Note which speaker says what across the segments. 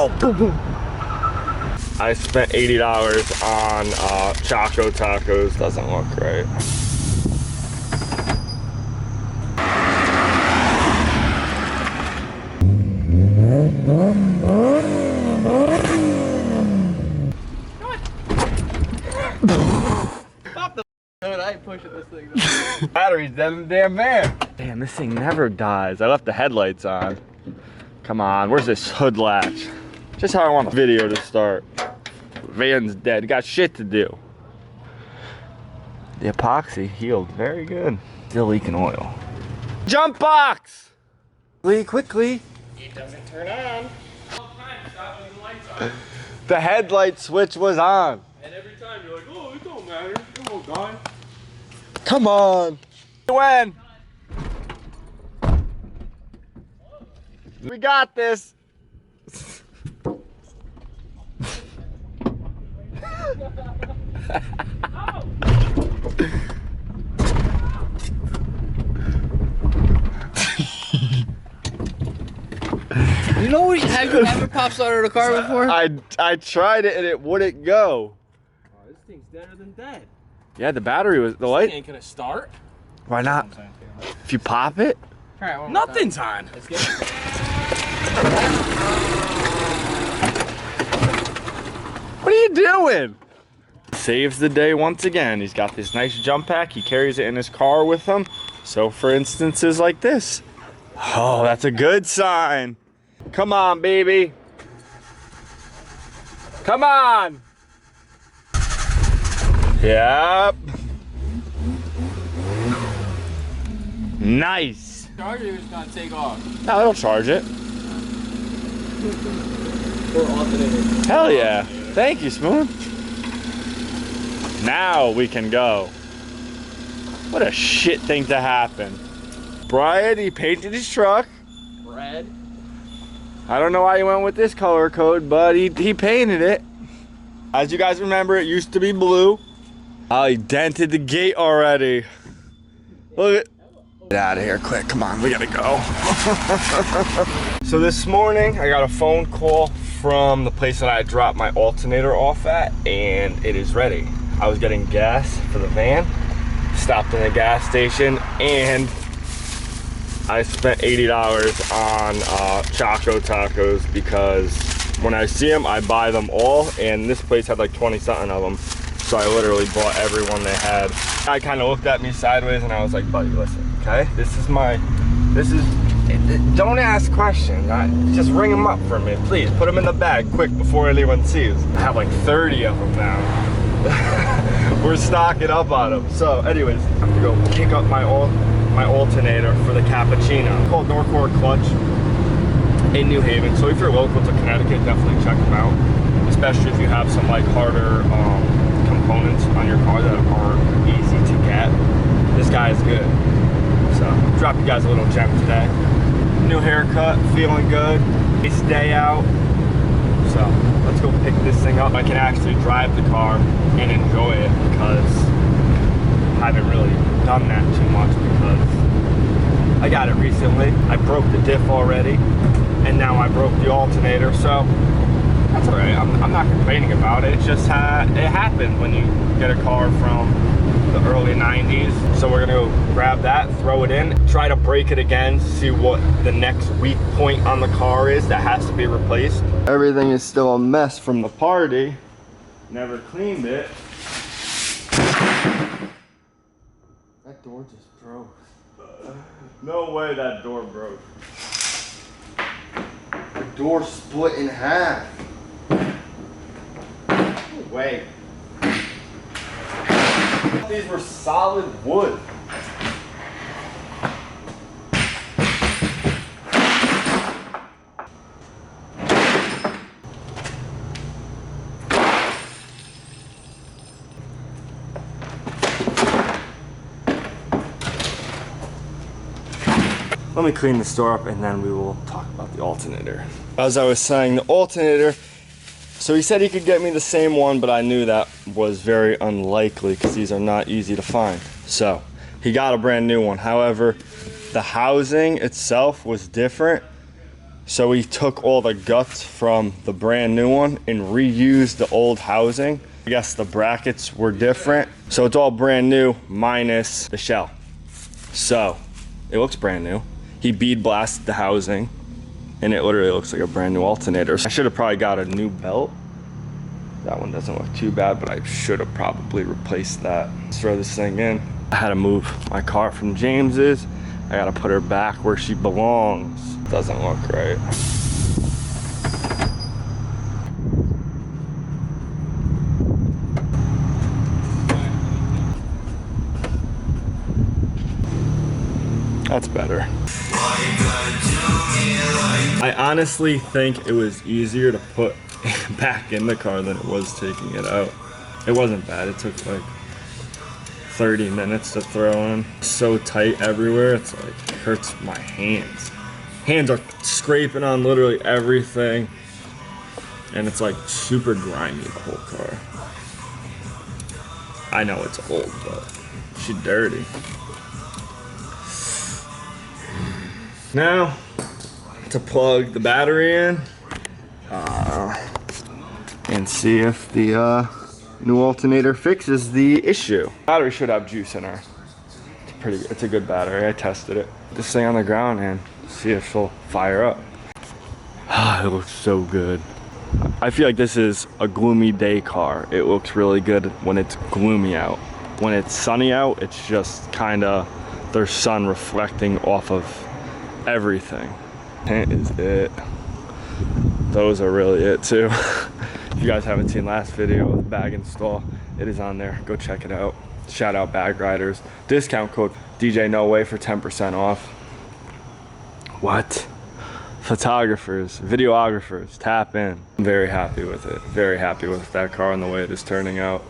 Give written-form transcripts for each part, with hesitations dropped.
Speaker 1: help. I spent $80 on Choco Tacos. Doesn't look right.
Speaker 2: Stop the hood, I ain't pushing this thing.
Speaker 1: Battery's damn man. Damn, this thing never dies. I left the headlights on. Come on, where's this hood latch? Just how I want the video to start. Van's dead, got shit to do. The epoxy healed very good. Still leaking oil. Jump box! Quickly.
Speaker 2: It doesn't turn on.
Speaker 1: The headlight switch was on.
Speaker 2: And every time you're like, oh, it don't matter. It won't die.
Speaker 1: Come on. When? We got this.
Speaker 2: You know what? Have you ever pop started a car before?
Speaker 1: I tried it and it wouldn't go.
Speaker 2: Oh, this thing's deader than dead.
Speaker 1: Yeah, the battery was the light.
Speaker 2: Ain't gonna start.
Speaker 1: Why not? If you pop it?
Speaker 2: All right, nothing's on. Let's get it.
Speaker 1: What are you doing? Saves the day once again. He's got this nice jump pack. He carries it in his car with him. So for instances like this. Oh, that's a good sign. Come on, baby. Come on. Yep. Nice.
Speaker 2: Charger is gonna take off.
Speaker 1: No, it'll charge it.
Speaker 2: Or alternating.
Speaker 1: Hell yeah. Thank you, Spoon. Now we can go. What a shit thing to happen. Brian, he painted his truck.
Speaker 2: Red.
Speaker 1: I don't know why he went with this color code, but he painted it. As you guys remember, it used to be blue. Oh, he dented the gate already. Look at. Get out of here quick, come on, we gotta go. So this morning, I got a phone call from the place that I dropped my alternator off at, and it is ready. I was getting gas for the van, stopped in the gas station, and I spent $80 on Choco Tacos because when I see them, I buy them all, and this place had like 20 something of them. So I literally bought every one they had. I kind of looked at me sideways and I was like, buddy, listen, okay? Don't ask questions. Just ring them up for me, please. Put them in the bag quick before anyone sees. I have like 30 of them now. We're stocking up on them. So anyways, I have to go pick up my alternator for the Cappuccino. It's called Norcore Clutch in New Haven. So if you're local to Connecticut, definitely check them out. Especially if you have some like harder components on your car that aren't easy to get. This guy is good. So drop you guys a little gem today. New haircut, feeling good. Nice day out. So let's go pick this thing up. I can actually drive the car and enjoy it because I haven't really done that too much because I got it recently. I broke the diff already and now I broke the alternator. So that's all right. I'm not complaining about it. It's just it happens when you get a car from the early 90s. So we're gonna go grab that, throw it in, try to break it again, see what the next weak point on the car is that has to be replaced. Everything is still a mess from the party. Never cleaned it. That door just broke. No way that door broke. The door split in half. No way. These were solid wood. Let me clean this door up and then we will talk about the alternator. As I was saying, the alternator, so he said he could get me the same one, but I knew that was very unlikely because these are not easy to find. So he got a brand new one. However, the housing itself was different So we took all the guts from the brand new one and reused the old housing. I guess the brackets were different. So it's all brand new minus the shell. So it looks brand new. He bead blasted the housing and it literally looks like a brand new alternator. I should have probably got a new belt. That one doesn't look too bad, but I should have probably replaced that. Let's throw this thing in. I had to move my car from James's. I gotta put her back where she belongs. Doesn't look right. That's better. I honestly think it was easier to put back in the car than it was taking it out. It wasn't bad. It took like 30 minutes to throw in. So tight everywhere, it's like, it hurts my hands. Hands are scraping on literally everything. And it's like super grimy, the whole car. I know it's old, but she's dirty. Now, to plug the battery in and see if the new alternator fixes the issue. Battery should have juice in her. It's a good battery. I tested it. This thing on the ground and see if she'll fire up. It looks so good. I feel like this is a gloomy day car. It looks really good when it's gloomy out. When it's sunny out, it's just kind of there's sun reflecting off of everything. That is it. Those are really it too. If you guys haven't seen last video of the bag install, it is on there. Go check it out. Shout out Bag Riders. Discount code Djnoway for 10% off. What? Photographers, videographers, tap in. I'm very happy with it. Very happy with that car and the way it is turning out.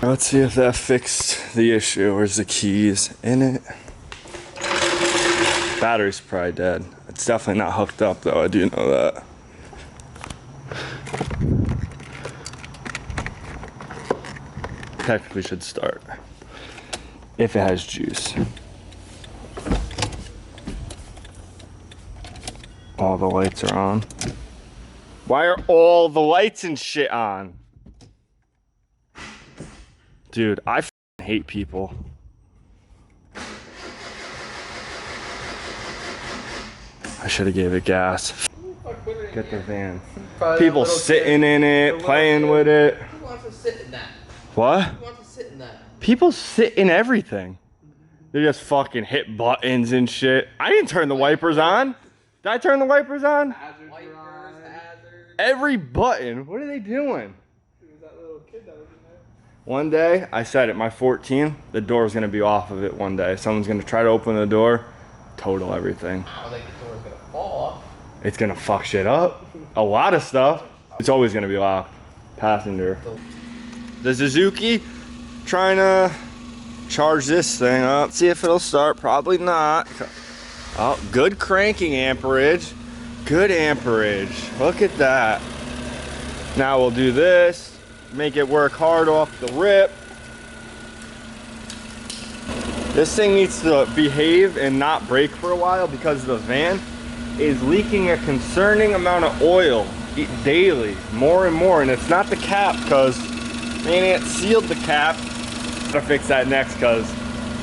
Speaker 1: Let's see if that fixed the issue. Where's the keys in it? Battery's probably dead. It's definitely not hooked up though, I do know that. Technically should start if it has juice. All the lights are on. Why are all the lights and shit on? Dude, I hate people. I should have gave it gas. Get the van. People sitting in it, playing with it.
Speaker 2: Who wants to sit in that?
Speaker 1: What?
Speaker 2: Who wants to sit in that?
Speaker 1: People sit in everything. They just fucking hit buttons and shit. I didn't turn the wipers on. Did I turn the wipers on?
Speaker 2: Wipers, hazards.
Speaker 1: Every button. What are they doing?
Speaker 3: It was that little kid that was in there.
Speaker 1: One day, I said at my 14, the door's gonna be off of it one day. Someone's gonna try to open the door, total everything.
Speaker 2: I think the door's gonna fall off.
Speaker 1: It's gonna fuck shit up. A lot of stuff. It's always gonna be locked. Passenger. The Suzuki, trying to charge this thing up. See if it'll start, probably not. Oh, good cranking amperage. Good amperage, look at that. Now we'll do this, make it work hard off the rip. This thing needs to behave and not break for a while because the van is leaking a concerning amount of oil daily, more and more. And it's not the cap because man ain't sealed the cap. Gotta fix that next because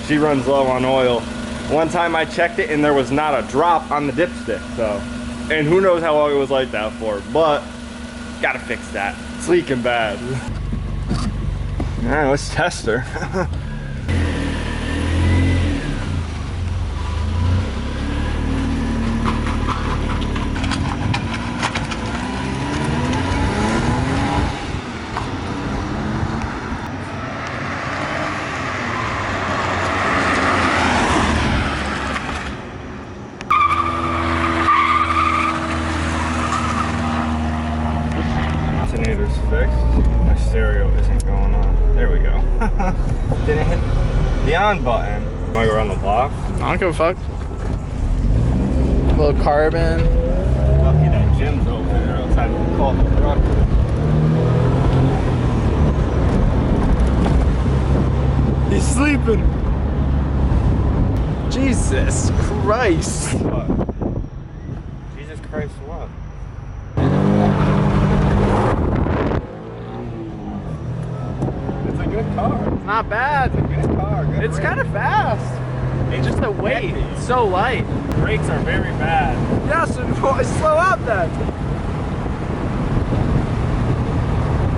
Speaker 1: she runs low on oil. One time I checked it and there was not a drop on the dipstick, so. And who knows how long it was like that for, but gotta fix that. It's leaking bad. All right, let's test her. Fixed. My stereo isn't going on. There we go. Didn't hit the on button. Wanna go around the block?
Speaker 3: I don't give a fuck. A little carbon.
Speaker 1: Lucky that gym's over there outside of the coffee truck.
Speaker 3: He's sleeping. Jesus Christ.
Speaker 1: What? Jesus Christ, what? It's a good car.
Speaker 3: It's not bad.
Speaker 1: It's a good car. Good
Speaker 3: It's
Speaker 1: brake.
Speaker 3: kind of fast.
Speaker 1: It's
Speaker 3: Just the weight. It's so light.
Speaker 1: Brakes are very bad.
Speaker 3: Yeah, so slow up then.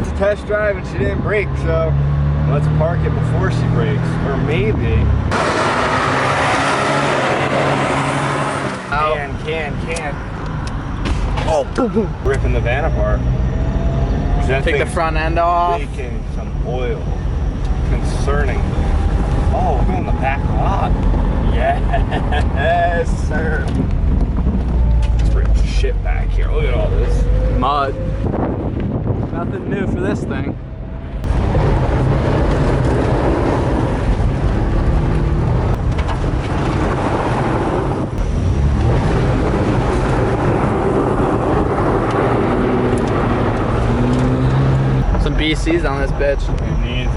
Speaker 1: It's a test drive and she didn't brake, so let's park it before she brakes. Or maybe. Can. Oh, ripping the van apart. That
Speaker 3: Take the
Speaker 1: thing's
Speaker 3: front end off.
Speaker 1: leaking some oil. Concerning. Oh, we're going the back lot. Yes, sir. Let's bring shit back here. Look at all this.
Speaker 3: Mud. Nothing new for this thing. Some BC's on this bitch.
Speaker 1: It needs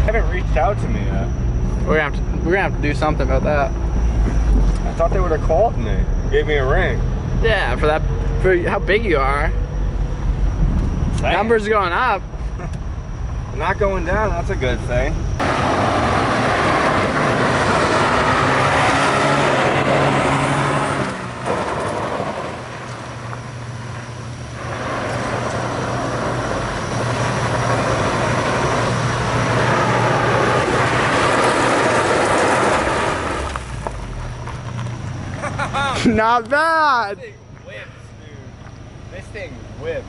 Speaker 1: haven't reached out to me yet.
Speaker 3: We're gonna have to do something about that.
Speaker 1: I thought they would have called me. Gave me a ring.
Speaker 3: Yeah, for how big you are.
Speaker 1: Same.
Speaker 3: Numbers going up.
Speaker 1: Not going down, that's a good thing.
Speaker 3: Not bad.
Speaker 1: This thing whips, dude. This thing whips.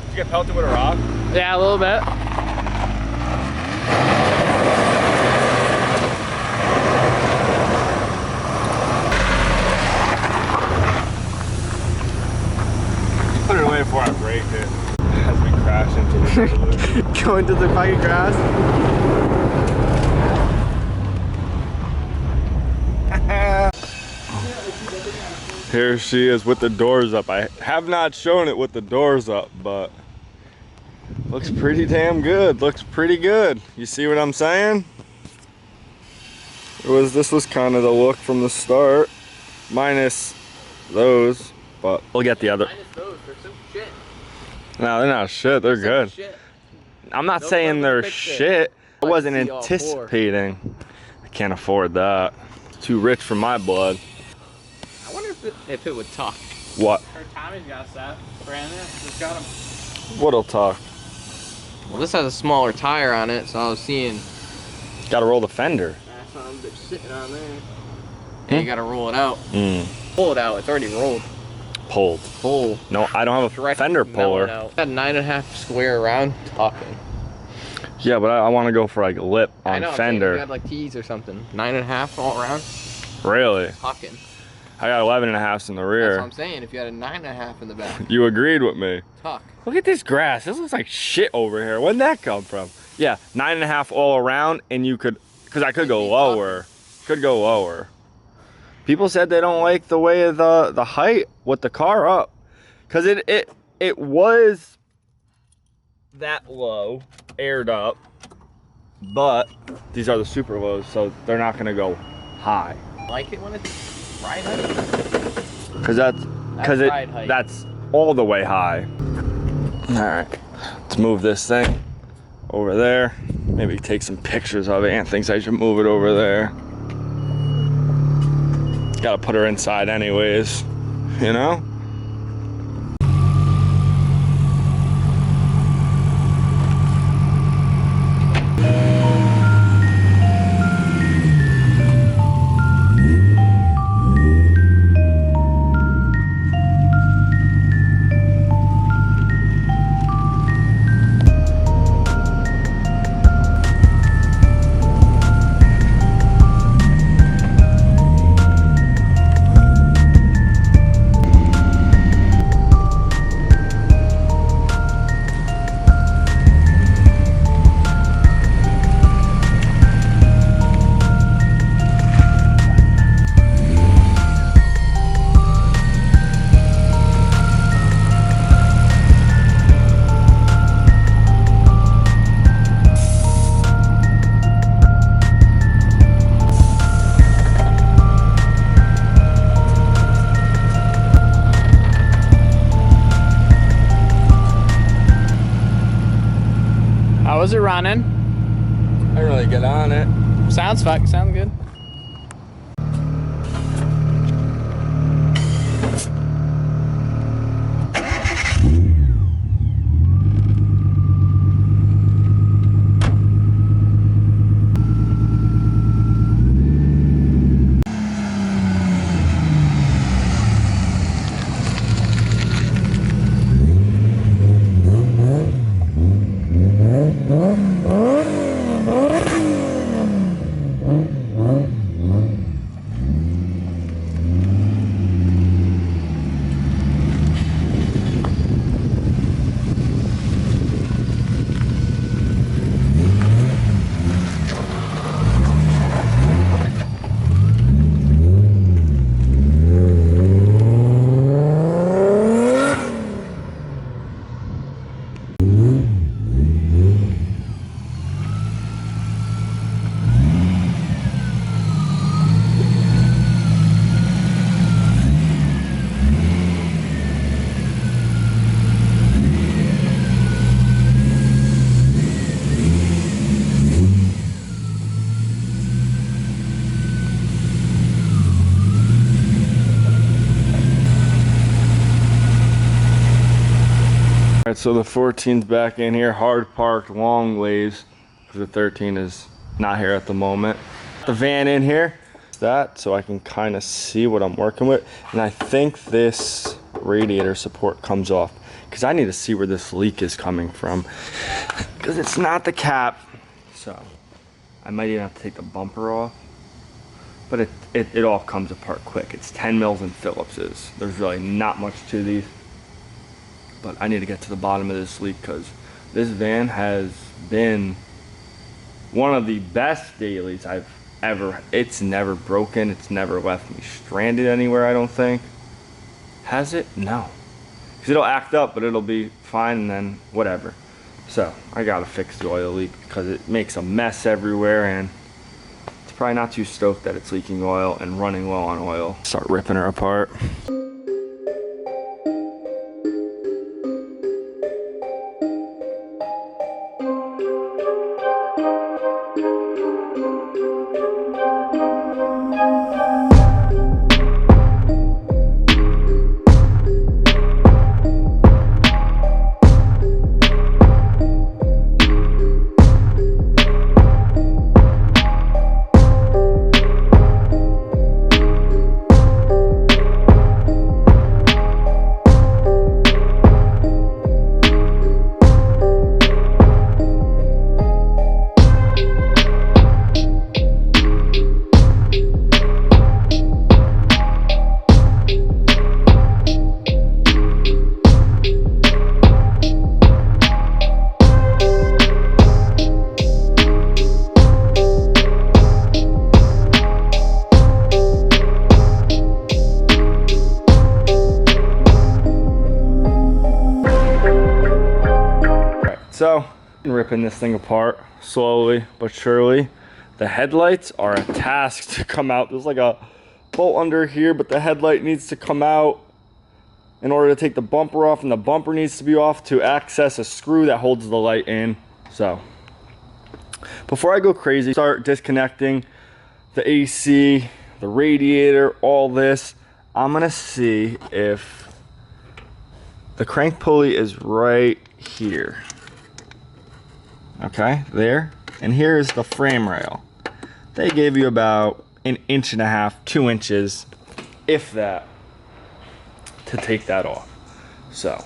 Speaker 1: Did you get pelted with a rock?
Speaker 3: Yeah, a little bit.
Speaker 1: Put it away before I break it. As we crash into the
Speaker 3: Go into the fucking grass.
Speaker 1: Here she is with the doors up. I have not shown it with the doors up, but looks pretty damn good. Looks pretty good. You see what I'm saying? This was kind of the look from the start, minus those, but we'll get the other.
Speaker 3: Minus those, they're so shit.
Speaker 1: No, they're not shit. They're good.
Speaker 3: Shit.
Speaker 1: I'm not
Speaker 3: No
Speaker 1: saying they're
Speaker 3: fix it.
Speaker 1: shit. I wasn't
Speaker 3: see all four.
Speaker 1: anticipating. I can't afford that. It's too rich for my blood.
Speaker 3: I wonder if it would talk.
Speaker 1: What?
Speaker 3: Her Tommy's got set. Brand new. Just got him.
Speaker 1: What'll talk?
Speaker 3: Well, this has a smaller tire on it, so I was seeing.
Speaker 1: Gotta roll the fender.
Speaker 3: That's some bitch sitting on there. Yeah, you gotta roll it out.
Speaker 1: Mm.
Speaker 3: Pull it out. It's already rolled.
Speaker 1: Pulled.
Speaker 3: Pull.
Speaker 1: No, I don't have a
Speaker 3: Direct
Speaker 1: fender
Speaker 3: melon
Speaker 1: puller.
Speaker 3: out. Got 9.5 square around talking.
Speaker 1: Yeah, but I want to go for like a lip
Speaker 3: I
Speaker 1: on
Speaker 3: know.
Speaker 1: fender.
Speaker 3: You had like T's or something. 9.5 all around.
Speaker 1: Really?
Speaker 3: Talking.
Speaker 1: I got 11.5s in the
Speaker 3: That's
Speaker 1: rear.
Speaker 3: what I'm saying. If you had a 9.5 in the back.
Speaker 1: You agreed with me.
Speaker 3: Tuck.
Speaker 1: Look at this grass. This looks like shit over here. Where'd that come from? Yeah, 9.5 all around, and you could, because I could go lower. Could go lower. People said they don't like the way of the height with the car up, because it was that low, aired up, but these are the super lows, so they're not gonna go high.
Speaker 3: Like it when it's ride height?
Speaker 1: Because
Speaker 3: ride height.
Speaker 1: that's all the way high. All right, let's move this thing over there. Maybe take some pictures of it. Aunt thinks I should move it over there. Gotta put her inside anyways, you know?
Speaker 2: How was it running?
Speaker 1: I didn't really get on it.
Speaker 2: Sounds fine. Sounds good.
Speaker 1: All right, so the 14's back in here, hard parked, long ways, because the 13 is not here at the moment. The van in here, that, so I can kind of see what I'm working with. And I think this radiator support comes off, because I need to see where this leak is coming from, because it's not the cap. So I might even have to take the bumper off, but it all comes apart quick. It's 10 mils in Phillips's. There's really not much to these. But I need to get to the bottom of this leak, because this van has been one of the best dailies I've ever. It's never broken. It's never left me stranded anywhere, I don't think. Has it? No. Because it'll act up, but it'll be fine, and then whatever. So I gotta fix the oil leak, because it makes a mess everywhere, and it's probably not too stoked that it's leaking oil and running low on oil. Start ripping her apart. So, ripping this thing apart slowly but surely. The headlights are a task to come out. There's like a bolt under here, but the headlight needs to come out in order to take the bumper off, and the bumper needs to be off to access a screw that holds the light in. So, before I go crazy, start disconnecting the AC, the radiator, all this, I'm gonna see if the crank pulley is right here. Okay, there. And here is the frame rail. They gave you about 1.5 inches, 2 inches, if that, to take that off. So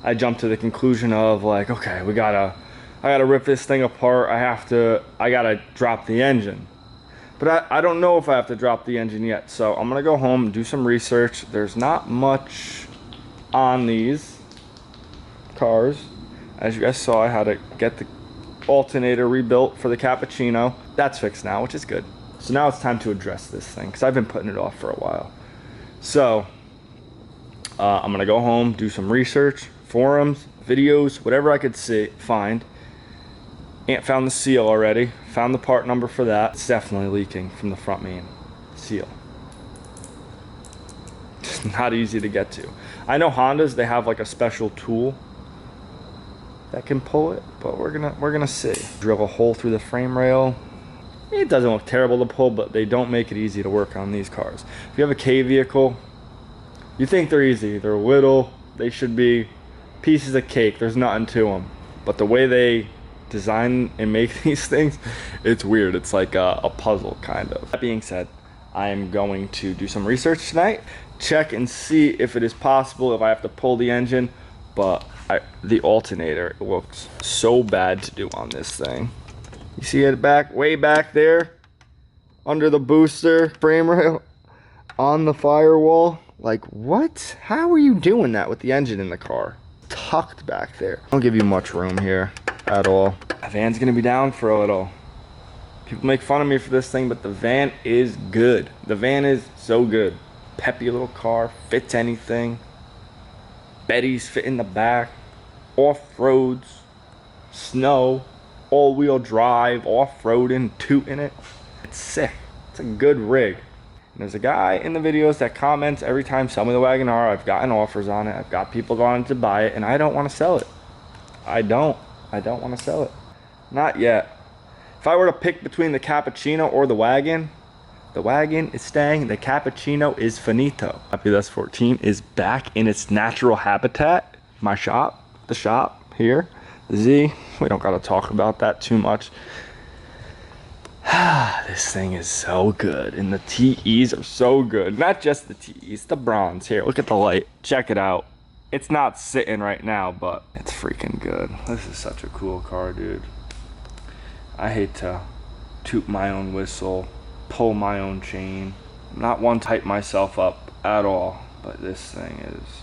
Speaker 1: I jumped to the conclusion of like, okay, I gotta rip this thing apart. I gotta drop the engine. But I don't know if I have to drop the engine yet. So I'm gonna go home and do some research. There's not much on these cars. As you guys saw, I had to get the alternator rebuilt for the Cappuccino. That's fixed now, which is good. So now it's time to address this thing, because I've been putting it off for a while. So I'm gonna go home, do some research, forums, videos, whatever I could find. Aunt found the seal already, found the part number for that. It's definitely leaking from the front main seal. It's not easy to get to. I know Hondas, they have like a special tool that can pull it, but we're gonna see. Drill a hole through the frame rail. It doesn't look terrible to pull, but they don't make it easy to work on these cars. If you have a K vehicle, you think they're easy. They're little. They should be pieces of cake. There's nothing to them. But the way they design and make these things, it's weird. It's like a puzzle, kind of. That being said, I am going to do some research tonight, check and see if it is possible, if I have to pull the engine. But the alternator looks so bad to do on this thing. You see it way back there, under the booster frame rail, on the firewall. Like, what? How are you doing that with the engine in the car? Tucked back there. I don't give you much room here at all. The van's gonna be down for a little. People make fun of me for this thing, but the van is good. The van is so good. Peppy little car, fits anything. Betty's fit in the back. Off-roads, snow, all-wheel drive, off-roading, tooting it. It's sick. It's a good rig. And there's a guy in the videos that comments every time sell me the Wagon R. I've gotten offers on it. I've got people going to buy it, and I don't want to sell it. I don't want to sell it. Not yet. If I were to pick between the Cappuccino or the Wagon is staying. The Cappuccino is finito. Happy this 14 is back in its natural habitat. My shop, the shop here, the Z. We don't got to talk about that too much. This thing is so good, and the TEs are so good. Not just the TEs, the bronze. Here, look at the light. Check it out. It's not sitting right now, but it's freaking good. This is such a cool car, dude. I hate to toot my own whistle, pull my own chain. I'm not one to hype myself up at all, but this thing is...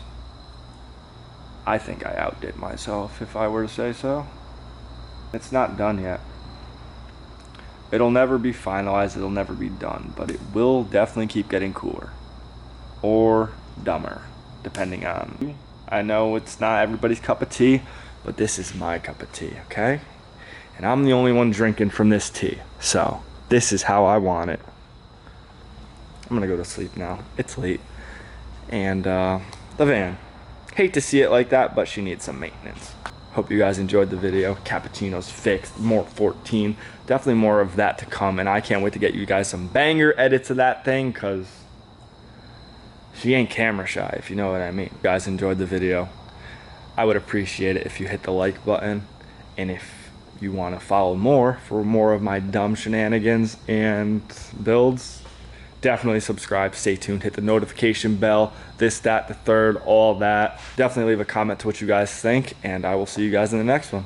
Speaker 1: I think I outdid myself, if I were to say so. It's not done yet. It'll never be finalized, it'll never be done, but it will definitely keep getting cooler. Or dumber, depending on... I know it's not everybody's cup of tea, but this is my cup of tea, okay? And I'm the only one drinking from this tea. So, this is how I want it. I'm gonna go to sleep now. It's late. And the van. Hate to see it like that, but she needs some maintenance. Hope you guys enjoyed the video. Cappuccino's fixed, more 14. Definitely more of that to come, and I can't wait to get you guys some banger edits of that thing, because she ain't camera shy, if you know what I mean. If you guys enjoyed the video, I would appreciate it if you hit the like button, and if you want to follow more for more of my dumb shenanigans and builds, definitely subscribe, stay tuned, hit the notification bell, this, that, the third, all that. Definitely leave a comment to what you guys think, and I will see you guys in the next one.